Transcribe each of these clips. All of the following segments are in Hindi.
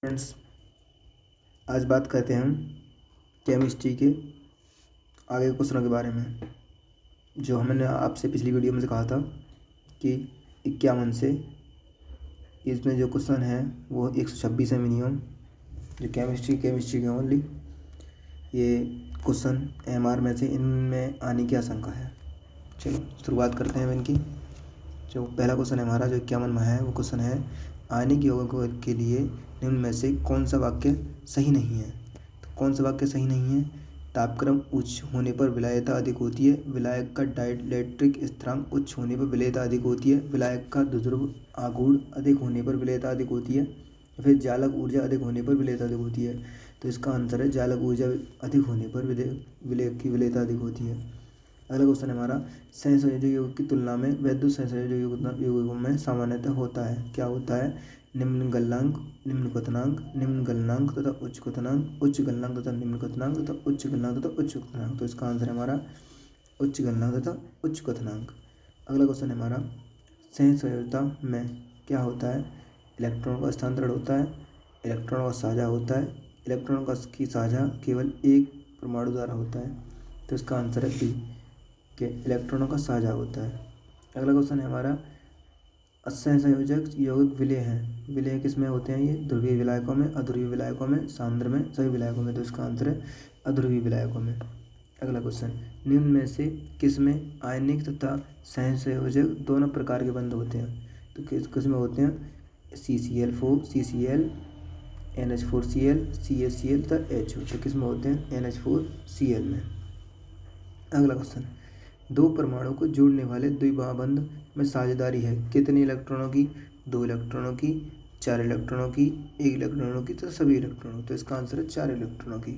फ्रेंड्स, आज बात करते हैं हम केमिस्ट्री के आगे के क्वेश्चनों के बारे में। जो हमने आपसे पिछली वीडियो में से कहा था कि 51 से इसमें जो क्वेश्चन है वो 126 है मिनिमम, जो केमिस्ट्री के ओनली। ये क्वेश्चन एमआर में से इनमें आने की आशंका है। चलो शुरुआत करते हैं इनकी। जो पहला क्वेश्चन है हमारा, जो 51 में है, वो क्वेश्चन है आयनिक यौगिकों के लिए निम्न में से कौन सा वाक्य सही नहीं है। तो कौन सा वाक्य सही नहीं है? तापक्रम उच्च होने पर विलायता अधिक होती है, विलायक का डाइलेक्ट्रिक स्थिरांक उच्च होने पर विलेयता अधिक होती है, विलायक का द्विध्रुव आघूर्ण अधिक होने पर विलेयता अधिक होती है, या फिर जालक ऊर्जा अधिक होने पर विलेयता अधिक होती है। तो इसका आंसर है जालक ऊर्जा अधिक होने पर विलेयक की विलेयता अधिक होती है। अगला क्वेश्चन है हमारा, सहसंयोजक यौगिक की तुलना में वैद्युत सहसंयोजक यौगिकों में सामान्यतः होता है। क्या होता है? निम्न गलनांक, निम्न क्वथनांक, निम्न गलनांक तथा उच्च क्वथनांक, उच्च गलनांक तथा निम्न क्वथनांक तथा उच्च गलनांक तथा उच्च क्वथनांक। तो इसका आंसर है हमारा उच्च गलनांक तथा उच्च क्वथनांक। अगला क्वेश्चन है हमारा, सहसंयोजकता में क्या होता है? इलेक्ट्रॉन का स्थानांतरण होता है, इलेक्ट्रॉन का साझा होता है, इलेक्ट्रॉन का की साझा केवल एक परमाणु द्वारा होता है। तो इसका आंसर है बी के इलेक्ट्रॉनों का साझा होता है। अगला क्वेश्चन है हमारा, असहसंयोजक यौगिक विलेय हैं। विलेय किस में होते हैं? ये ध्रुवीय विलायकों में, अध्रुवीय विलायकों में, सांद्र में, सभी विलायकों में। तो इसका आंसर है अध्रुवीय विलायकों में। अगला क्वेश्चन, निम्न में से किस में आयनिक तथा सहसंयोजक दोनों प्रकार के बंध होते हैं? तो किस में होते हैं? CCl4, CCl, NH4Cl, CaCl तथा HO। तो किस में होते हैं? NH4Cl में। अगला क्वेश्चन, दो परमाणु को जोड़ने वाले द्विबाह बंध में साझेदारी है कितने इलेक्ट्रॉनों की? 2 इलेक्ट्रॉनों की, 4 इलेक्ट्रॉनों की, 1 इलेक्ट्रॉनों की, तो सभी इलेक्ट्रॉनों। तो इसका आंसर है 4 इलेक्ट्रॉनों की।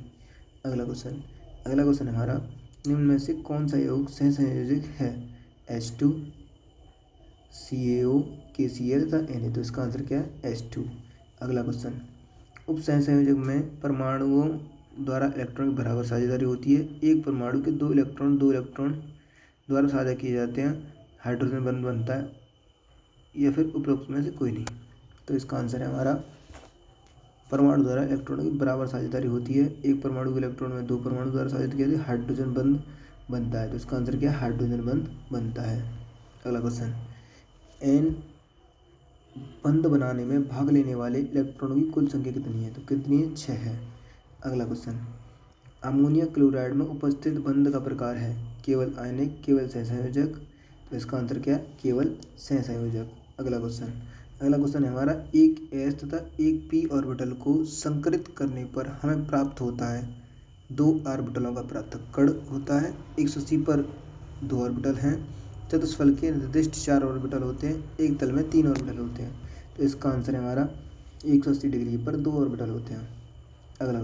अगला क्वेश्चन है हमारा, निम्न में से कौन सा यौगिक सहसंयोजक है? H2, CaO, KCl तथा Na। तो इसका आंसर क्या है? H2। अगला क्वेश्चन, उप सहसंयोजक में परमाणुओं द्वारा इलेक्ट्रॉन की बराबर साझेदारी होती है। एक परमाणु के दो इलेक्ट्रॉन द्वारा साझा किए जाते हैं, हाइड्रोजन बंध बनता है, या फिर उपरोक्त में से कोई नहीं। तो इसका आंसर है हमारा परमाणु द्वारा इलेक्ट्रॉनों की बराबर साझेदारी होती है। एक परमाणु के इलेक्ट्रॉन में दो परमाणु द्वारा साझित किया जाता है, हाइड्रोजन बंध बनता है। तो इसका आंसर क्या है? हाइड्रोजन बंध बनता है। अगला क्वेश्चन, एन बंध बनाने में भाग लेने वाले इलेक्ट्रॉनों की कुल संख्या कितनी है? तो कितनी है? 6 है। अगला क्वेश्चन, अमोनिया क्लोराइड में उपस्थित बंध का प्रकार है केवल आयनिक, केवल सहसंयोजक। तो इसका आंसर क्या है? केवल सहसंयोजक। अगला क्वेश्चन है हमारा, एक S तथा एक p ऑर्बिटल को संकरित करने पर हमें प्राप्त होता है 2 ऑर्बिटलों का पृथक्करण होता है। 180 पर 2 ऑर्बिटल हैं, चतुष्फल के निर्दिष्ट 4 ऑर्बिटल होते हैं, एक तल में 3 ऑर्बिटल होते हैं। तो इसका आंसर है हमारा 180 डिग्री पर 2 ऑर्बिटल होते हैं। अगला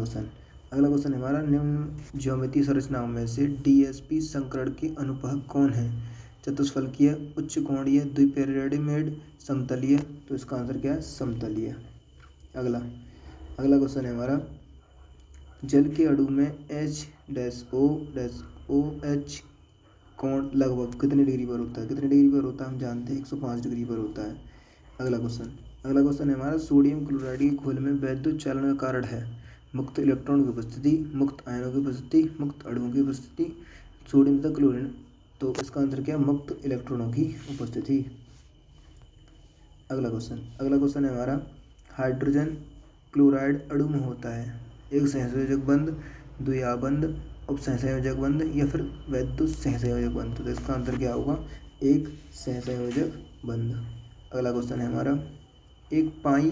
क्वेश्चन है हमारा, निम्न ज्यामितीय संरचनाओं में से DsP संकरण के अनुपहक कौन है? चतुष्फलकीय, उच्च कोणीय, द्विपिरामिड, समतलीय। तो इसका आंसर क्या है? समतलीय। अगला क्वेश्चन है हमारा, जल के अणु में H-O-OH कोण लगभग कितने डिग्री पर होता है? कितने डिग्री पर होता है? हम जानते हैं 105 डिग्री पर होता है। अगला क्वेश्चन है हमारा, सोडियम क्लोराइड के घोल में वैद्युत चालन का कारण है मुक्त इलेक्ट्रॉन की उपस्थिति, मुक्त आयनों की उपस्थिति, मुक्त अणुओं की उपस्थिति, सोडियम तथा क्लोरीन। तो इसका आंसर क्या है? मुक्त इलेक्ट्रॉनों की उपस्थिति। अगला क्वेश्चन है हमारा, हाइड्रोजन क्लोराइड अणु में होता है एक सहसंयोजक बंध, द्विआह बंध, उप सहसंयोजक बंध, या फिर वैद्युत सहसंयोजक बंध। तो इसका आंसर क्या होगा? एक सहसंयोजक बंध। अगला क्वेश्चन है हमारा, एक पाई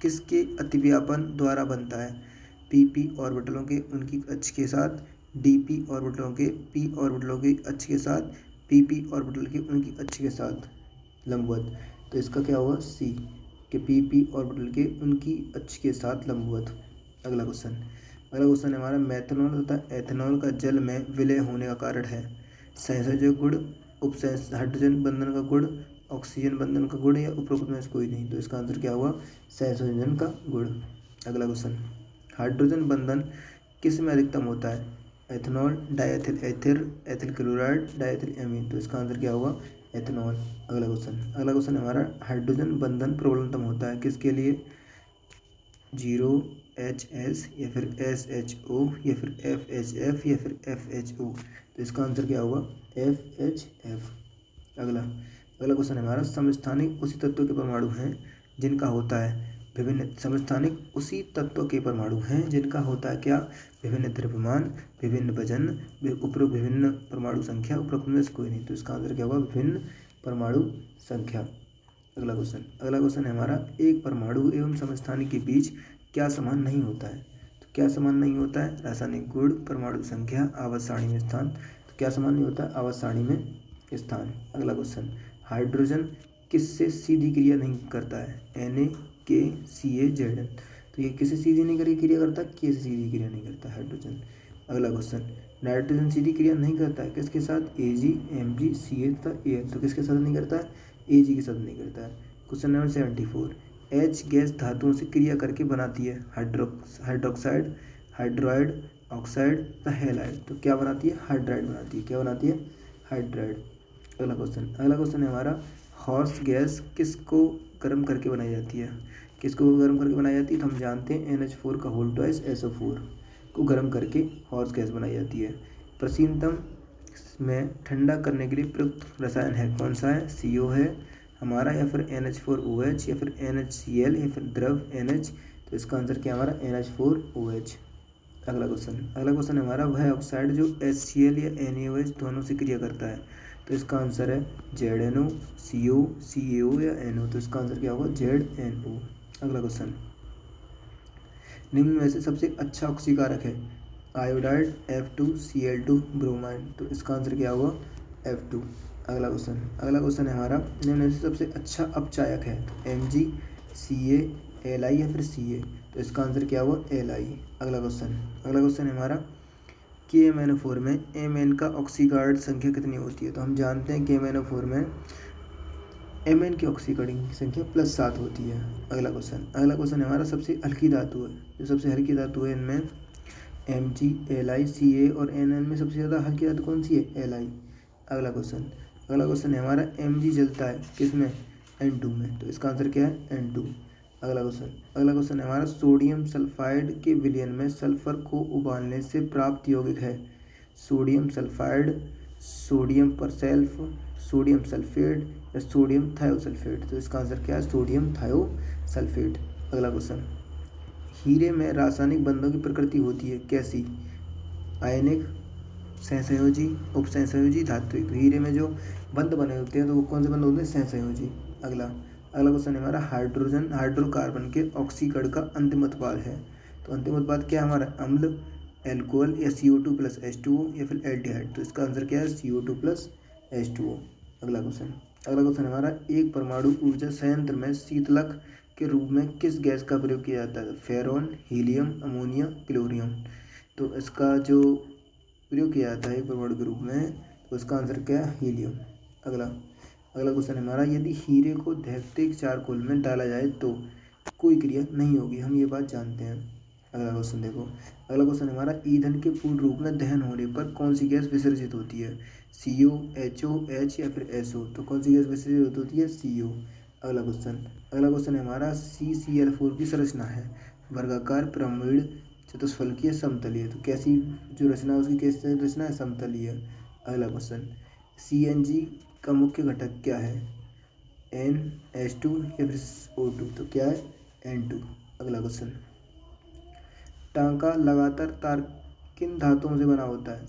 किसके अतिव्यापन द्वारा बनता है? PP ऑर्बिटलों के उनकी अक्ष के साथ, DP ऑर्बिटलों के P ऑर्बिटलों के अक्ष के साथ, PP ऑर्बिटल के उनकी अक्ष के साथ लंबवत। तो इसका क्या होगा? C के PP ऑर्बिटल के उनकी अक्ष के साथ लंबवत। अगला क्वेश्चन है हमारा, मेथनॉल तथा एथेनॉल का जल में विलय होने का कारण है सहसंयोजक गुण, हाइड्रोजन बंधन का गुण, ऑक्सीजन बंधन का गुण, या उपरोक्त में से कोई नहीं। तो इसका आंसर क्या होगा? सहसंयोजन का गुण। अगला क्वेश्चन, हाइड्रोजन बंधन किस में अधिकतम होता है? Ethanol, diethyl ethyl, ethyl chloride, diethyl amine. तो इसका आंसर क्या होगा? एथेनॉल। अगला क्वेश्चन है हमारा, हाइड्रोजन बंधन प्रबलतम होता है किसके लिए? 0H या फिर SHO या फिर FHF या फिर FHO। तो इसका आंसर क्या होगा? FHF। अगला क्वेश्चन है हमारा, समस्थानिक उसी तत्व के परमाणु हैं जिनका होता है विभिन्न, समस्थानिक उसी तत्व के परमाणु हैं जिनका होता है क्या? विभिन्न द्रव्यमान, विभिन्न वजन, उपरोक्त विभिन्न परमाणु संख्या, उपरोक्त में से कोई नहीं। तो इसका आंसर क्या होगा? विभिन्न परमाणु संख्या। अगला क्वेश्चन है हमारा, एक परमाणु एवं समस्थानिक के बीच क्या समान नहीं होता है? तो क्या समान नहीं होता है? रासायनिक गुण, परमाणु संख्या, आवर्त सारणी में स्थान। तो क्या समान नहीं होता है? आवर्त सारणी में स्थान। अगला क्वेश्चन, हाइड्रोजन किससे सीधी क्रिया नहीं करता है? Na, Ka, Ca, Zn। तो ये किससे सीधी नहीं क्रिया करता? के से सीधी क्रिया नहीं करता हाइड्रोजन। अगला क्वेश्चन, नाइट्रोजन सीधी क्रिया नहीं करता है किसके साथ? Ag, Mg, Ca तथा Al। तो किसके साथ नहीं करता है? Ag के साथ नहीं करता है। क्वेश्चन नंबर 74, H गैस धातुओं से क्रिया करके बनाती है हाइड्रोक्साइड, हाइड्राइड, ऑक्साइड तथा हैलाइड। तो क्या बनाती है? हाइड्राइड बनाती है। क्या बनाती है? हाइड्राइड। अगला क्वेश्चन है हमारा, हॉर्स गैस किसको गर्म करके बनाई जाती है? किसको गर्म करके बनाई जाती है? तो हम जानते हैं NH4 का होल ट्वाइस SO4 को गर्म करके हॉर्स गैस बनाई जाती है। प्राचीनतम में ठंडा करने के लिए प्रयुक्त रसायन है कौन सा है? CO है हमारा, या फिर NH4OH, या फिर NHCl, या फिर द्रव NH। तो इसका आंसर क्या हमारा? NH4OH। अगला क्वेश्चन है हमारा, वह ऑक्साइड जो HCl या NaOH दोनों से क्रिया करता है। तो इसका आंसर है ZNO, CO, CaO या NO। तो इसका आंसर क्या होगा? ZNO। अगला क्वेश्चन, निम्न में से सबसे अच्छा ऑक्सीकारक है? Iodide, F2Cl2, bromide. तो इसका आंसर क्या होगा? F2। अगला क्वेश्चन है हमारा, निम्न में से सबसे अच्छा अपचायक है? Mg, Ca, Li या फिर Ca। तो इसका आंसर क्या होगा? Li। अगला क्वेश्चन है हमारा, KMnO4 में Mn का ऑक्सीकरण संख्या कितनी होती है? तो हम जानते हैं KMnO4 में Mn की ऑक्सीकरण की संख्या +7 होती है। अगला क्वेश्चन है हमारा, सबसे हल्की धातु है? जो सबसे हल्की धातु है इनमें Mg, Li, Ca और Nn में सबसे ज़्यादा हल्की धातु कौन सी है? Li। अगला क्वेश्चन है हमारा, Mg जलता है किस में? N2 में। तो इसका आंसर क्या है? N2। अगला क्वेश्चन है हमारा, सोडियम सल्फाइड के विलयन में सल्फर को उबालने से प्राप्त यौगिक है? सोडियम सल्फाइड, सोडियम परसेल्फ, सोडियम सल्फेट या सोडियम थायोसल्फेट। तो इसका आंसर क्या है? Sodium thiosulphate. अगला क्वेश्चन, हीरे में रासायनिक बंधों की प्रकृति होती है कैसी? आयनिक, सहसंयोजी, उपसहसंयोजी, धात्विक। तो हीरे में जो बंध बने होते हैं तो वो कौन से बंध होते हैं? सहसंयोजी। अगला क्वेश्चन है हमारा, हाइड्रोकार्बन के ऑक्सीकरण का अंतिम उत्पाद है? तो अंतिम उत्पाद क्या है हमारा? अम्ल, एल्कोहल या CO2 + H2O या फिर एल्डिहाइड। तो इसका आंसर क्या है? CO2 + H2O। अगला क्वेश्चन है हमारा, एक परमाणु ऊर्जा संयंत्र में शीतलक के रूप में किस गैस का प्रयोग किया जाता है? फेरॉन, हीलियम, अमोनिया, क्लोरीन। तो इसका जो प्रयोग किया जाता है एक परमाणु के रूप में, तो इसका आंसर क्या है? हीलियम। अगला क्वेश्चन है हमारा, यदि हीरे को दहकते चारकोल में डाला जाए तो कोई क्रिया नहीं होगी, हम ये बात जानते हैं। अगला क्वेश्चन देखो, अगला क्वेश्चन हमारा, ईंधन के पूर्ण रूप में दहन होने पर कौन सी गैस विसर्जित होती है? CO, HO, H या फिर SO। तो कौन सी गैस विसर्जित होती है? CO। अगला क्वेश्चन है हमारा, CCl4 की संरचना है वर्गाकार, पिरामिड, चतुष्फलकीय, समतलीय। तो कैसी जो रचना है उसकी कैसी रचना है? समतलीय। अगला क्वेश्चन, CNG का मुख्य घटक क्या है? NH2 या फिर O2। तो क्या है? N2। अगला क्वेश्चन, टांका लगातार तार किन धातुओं से बना होता है?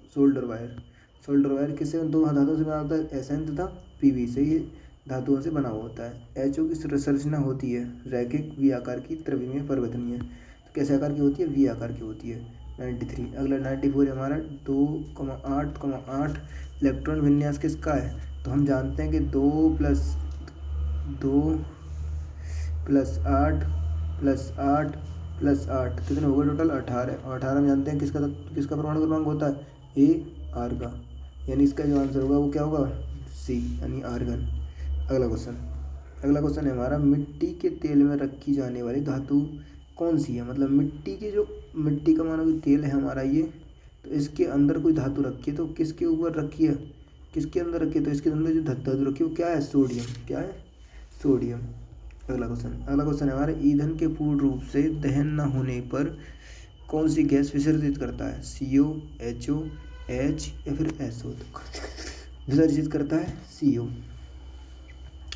सोल्डर वायर किससे? दो धातुओं से बना होता है, SN तथा PV से। ये धातुओं से बना होता है। HO की संरचना होती है रैखिक, V आकार की, त्रिविमीय, परिवर्तनीय। तो कैसे आकार की होती है? V आकार की होती है। 93। अगला 94 हमारा, 2,8,8 इलेक्ट्रॉन विन्यास किसका है? तो हम जानते हैं कि 2 + 8 + 8 कितने हो गए टोटल? 18। और 18 हम जानते हैं किसका परमाणु क्रमांक होता है? AR का। यानी इसका जो आंसर होगा वो क्या होगा? C यानी आर्गन। अगला क्वेश्चन है हमारा, मिट्टी के तेल में रखी जाने वाली धातु कौन सी है? मतलब मिट्टी का मानो कि तेल है हमारा ये, तो इसके अंदर कोई धातु रखी है, तो किसके ऊपर रखी है? किसके अंदर रखी है? तो इसके अंदर जो धातु रखी है वो क्या है? सोडियम। क्या है? सोडियम। अगला क्वेश्चन है हमारा, ईंधन के पूर्ण रूप से दहन न होने पर कौन सी गैस विसर्जित करता है? CO, HO, H या फिर SO? विसर्जित करता है CO।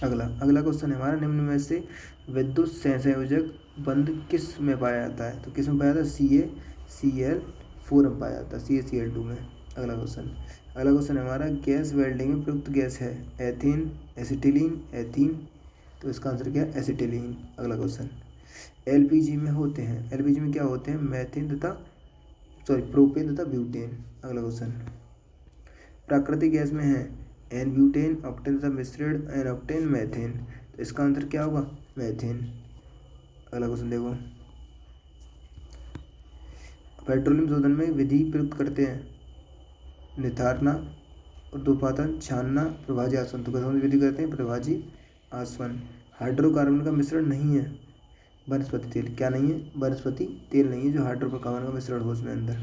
अगला क्वेश्चन है हमारा, निम्न में से विद्युत सहसंयोजक बंध किस में पाया जाता है? तो किस में पाया जाता है? CaCl4 में पाया जाता है, CaCl2 में। अगला क्वेश्चन है हमारा, गैस वेल्डिंग में प्रयुक्त गैस है एथेन, एसिटिलीन, एथीन। तो इसका आंसर क्या है? एसिटिलीन। अगला क्वेश्चन, LPG में होते हैं, LPG में क्या होते हैं? प्रोपेन तथा ब्यूटेन। अगला क्वेश्चन, प्राकृतिक गैस में है एन ब्यूटेन, ऑक्टेन तथा मिश्रण एन ऑक्टेन, मैथेन। तो इसका आंसर क्या होगा? मैथेन। अगला क्वेश्चन देखो, पेट्रोलियम शोधन में विधि प्रयुक्त करते हैं निथारना, ऊर्ध्वपातन, छानना, प्रभाजी आसवन। तो कौन सी विधि करते हैं? प्रभाजी आसवन। हाइड्रोकार्बन का मिश्रण नहीं है वनस्पति तेल। क्या नहीं है? वनस्पति तेल नहीं है जो हाइड्रोकार्बन का मिश्रण हो उसमें अंदर।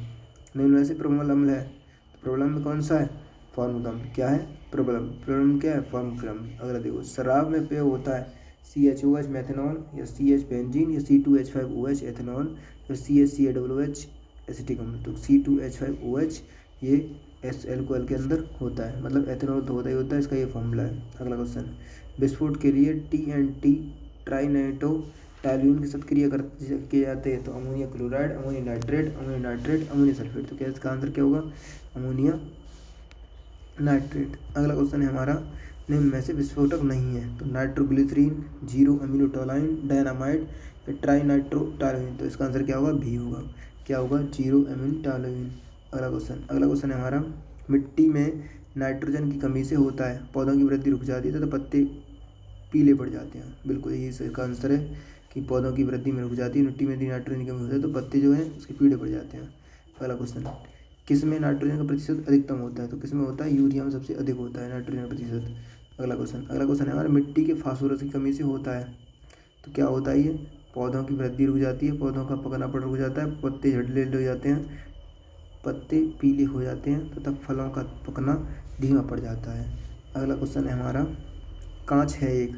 निम्न में से प्रबल अम्ल है, तो प्रबल अम्ल कौन सा है? फॉर्मिक अम्ल। क्या है? प्रबल अम्ल। प्रबल अम्ल क्या है? फॉर्मिक अम्ल। अगला देखो, शराब में प्रयोग होता है CHOH मेथेनॉल, या CH बेंजीन, या C2H5OH एथेनॉल, या CHClOH एसिटिक अम्ल। तो C2H5OH ये एल्कोहल के अंदर होता है, मतलब एथेनॉल तो होता ही होता है, इसका ये फॉर्मूला है। अगला क्वेश्चन, विस्फोट के लिए TNT ट्राइनाइट्रो टॉल्यून के साथ क्रिया किए जाते हैं। तो ammonia chloride, ammonia nitrate, ammonia sulphate. तो क्या इसका आंसर क्या होगा? Ammonia nitrate. अगला क्वेश्चन है हमारा, निम्न में से विस्फोटक नहीं है। तो नाइट्रोग्लिसरीन, 0 अमीनो टॉलाइन, डायनामाइट, ट्राइनाइट्रोटॉलुइन। तो इसका आंसर क्या होगा? भी होगा। क्या होगा? 0 अमीनो टॉलुइन। अगला क्वेश्चन है हमारा, मिट्टी में नाइट्रोजन की कमी से होता है पौधों की वृद्धि रुक जाती है तथा पत्ते पीले पड़ जाते हैं। बिल्कुल यही इसका आंसर है कि पौधों की वृद्धि में रुक जाती है, मिट्टी में यदि नाइट्रोजन की कमी होती है तो पत्ते जो हैं उसके पीले पड़ जाते हैं। अगला क्वेश्चन, किस में नाइट्रोजन का प्रतिशत अधिकतम होता है? तो किस में होता है? यूरिया में सबसे अधिक होता है नाइट्रोजन का प्रतिशत। अगला क्वेश्चन है हमारा, मिट्टी के फास्फोरस की कमी से होता है। तो क्या होता है ये? पौधों की वृद्धि रुक जाती है, पौधों का पकना पड़ रुक जाता है, पत्ते झड़ने हो जाते हैं, पत्ते पीले हो जाते हैं तथा फलों का पकना धीमा पड़ जाता है। अगला क्वेश्चन है हमारा, कांच है एक,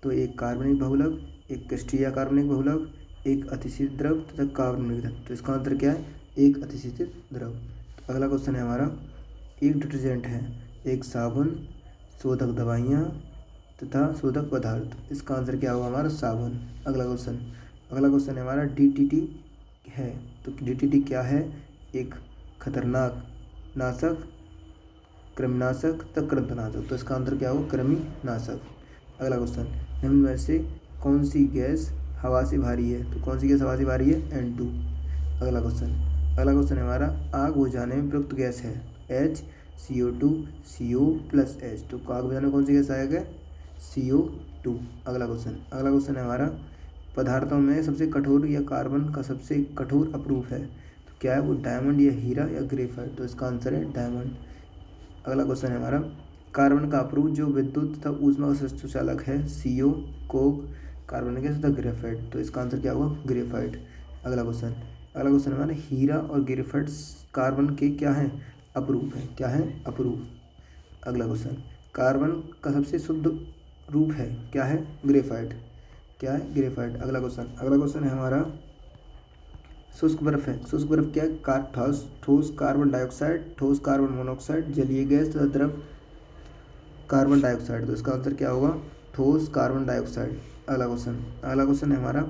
तो एक कार्बनिक बहुलक, एक क्रिस्टलीय कार्बनिक बहुलक, एक अतिशीत द्रव तथा कार्बनिक द्रव। तो इसका आंसर क्या है? एक अतिशीत द्रव। अगला क्वेश्चन है हमारा, एक डिटर्जेंट है, एक साबुन, शोधक दवाइयाँ तथा शोधक पदार्थ। इसका आंसर क्या होगा हमारा? साबुन। अगला क्वेश्चन है हमारा, DDT है, तो DDT क्या है? एक खतरनाक नाशक, कृमिनाशक तथा कृंतकनाशक। तो इसका आंसर क्या होगा? कृमिनाशक। अगला क्वेश्चन, निम्न में से कौन सी गैस हवा से भारी है? तो कौन सी गैस हवा से भारी है? N2। अगला क्वेश्चन है हमारा, आग बुझाने में प्रयुक्त गैस है H, CO2, CO+H। तो आग बुझाने में कौन सी गैस आएगा? CO2। अगला क्वेश्चन है हमारा, पदार्थों में सबसे कठोर या कार्बन का सबसे कठोर अपरूप है। तो क्या है वो? डायमंड या हीरा या ग्रेफाइट। तो इसका आंसर है डायमंड। अगला क्वेश्चन है हमारा, कार्बन का अपरूप जो विद्युत तथा ऊष्मा का सुचालक है CO, कोक, कार्बन गैस तथा ग्रेफाइट। तो इसका आंसर क्या होगा? ग्रेफाइट। अगला क्वेश्चन है हमारा, हीरा और ग्रेफाइट कार्बन के क्या है? अपरूप है। क्या है? अपरूप। अगला क्वेश्चन, कार्बन का सबसे शुद्ध रूप है, क्या है? ग्रेफाइट। क्या है? ग्रेफाइट। अगला क्वेश्चन है हमारा, शुष्क बर्फ है, शुष्क बर्फ क्या है? ठोस कार्बन डाइऑक्साइड, ठोस कार्बन मोनोऑक्साइड, जलीय गैस तथा द्रव कार्बन डाइऑक्साइड। तो इसका आंसर क्या होगा? ठोस कार्बन डाइऑक्साइड। अगला क्वेश्चन है हमारा,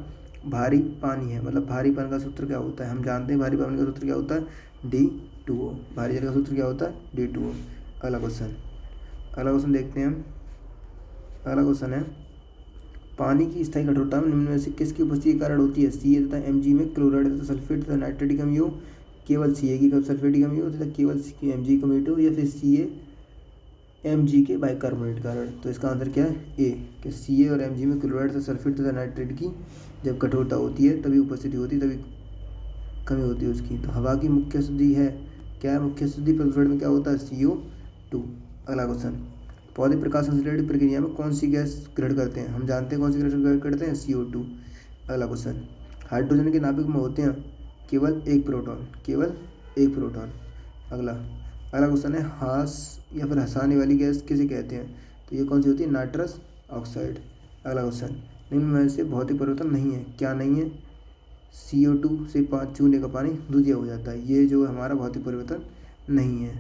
भारी पानी है, मतलब भारी पानी का सूत्र क्या होता है? हम जानते हैं भारी पानी का सूत्र क्या होता है? D2O। भारी जल का सूत्र क्या होता है? D2O। अगला क्वेश्चन देखते हैं हम। अगला क्वेश्चन है, पानी की स्थायी कठोरता में निम्न में से किसकी उपस्थिति के कारण होती है? Ca तथा Mg में क्लोराइड तथा सल्फेट तथा नाइट्रेट की कमी हो, केवल Ca की सल्फेट की कमी हो तथा केवल Mg की कमी हो, या फिर Ca Mg के बाइकार्बोनेट कारण। तो इसका आंसर क्या है? A, कि Ca और Mg में क्लोराइड तथा सल्फेट तथा नाइट्रेट की जब कठोरता होती है तभी उपस्थिति होती है, तभी कमी होती है उसकी। तो हवा की मुख्य शुद्धि है, क्या है मुख्य शुद्धि? फ्लोराइड में क्या होता है? CO2। अगला क्वेश्चन, पौधे प्रकाश संश्लेषण प्रक्रिया में कौन सी गैस ग्रहण करते हैं? हम जानते हैं कौन सी गैस ग्रहण करते हैं? CO2। अगला क्वेश्चन, हाइड्रोजन के नाभिक में होते हैं केवल एक प्रोटॉन, केवल एक प्रोटॉन। अगला क्वेश्चन है, हास या फिर हंसाने वाली गैस किसे कहते हैं? तो ये कौन सी होती है? Nitrous oxide. अगला क्वेश्चन, निम्न में से भौतिक परिवर्तन नहीं है। क्या नहीं है? CO2 से चूने का पानी दूधिया हो जाता है। ये जो हमारा भौतिक परिवर्तन नहीं है।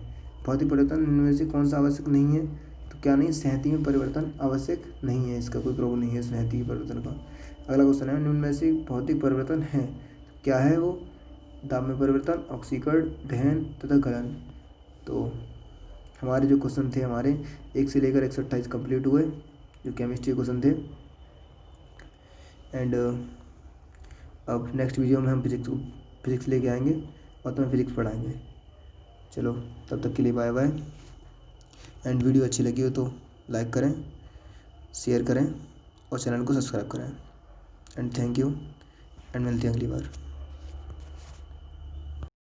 भौतिक परिवर्तन निम्न में से कौन सा आवश्यक नहीं है? तो क्या नहीं? संहति में परिवर्तन आवश्यक नहीं है। इसका कोई प्रॉब्लम नहीं है संहति के परिवर्तन का। अगला क्वेश्चन है, निम्न में से भौतिक परिवर्तन है, क्या है वो? दाब में परिवर्तन, ऑक्सीकरण, दहन तथा गलन। तो हमारे जो क्वेश्चन थे हमारे 1 से लेकर 128 कंप्लीट हुए, जो केमिस्ट्री क्वेश्चन थे। एंड अब नेक्स्ट वीडियो में हम फिजिक्स लेके आएंगे और तुम्हें फिजिक्स पढ़ाएंगे। चलो तब तक के लिए बाय बाय। एंड वीडियो अच्छी लगी हो तो लाइक करें, शेयर करें और चैनल को सब्सक्राइब करें। एंड थैंक यू, एंड मिलते हैं अगली बार।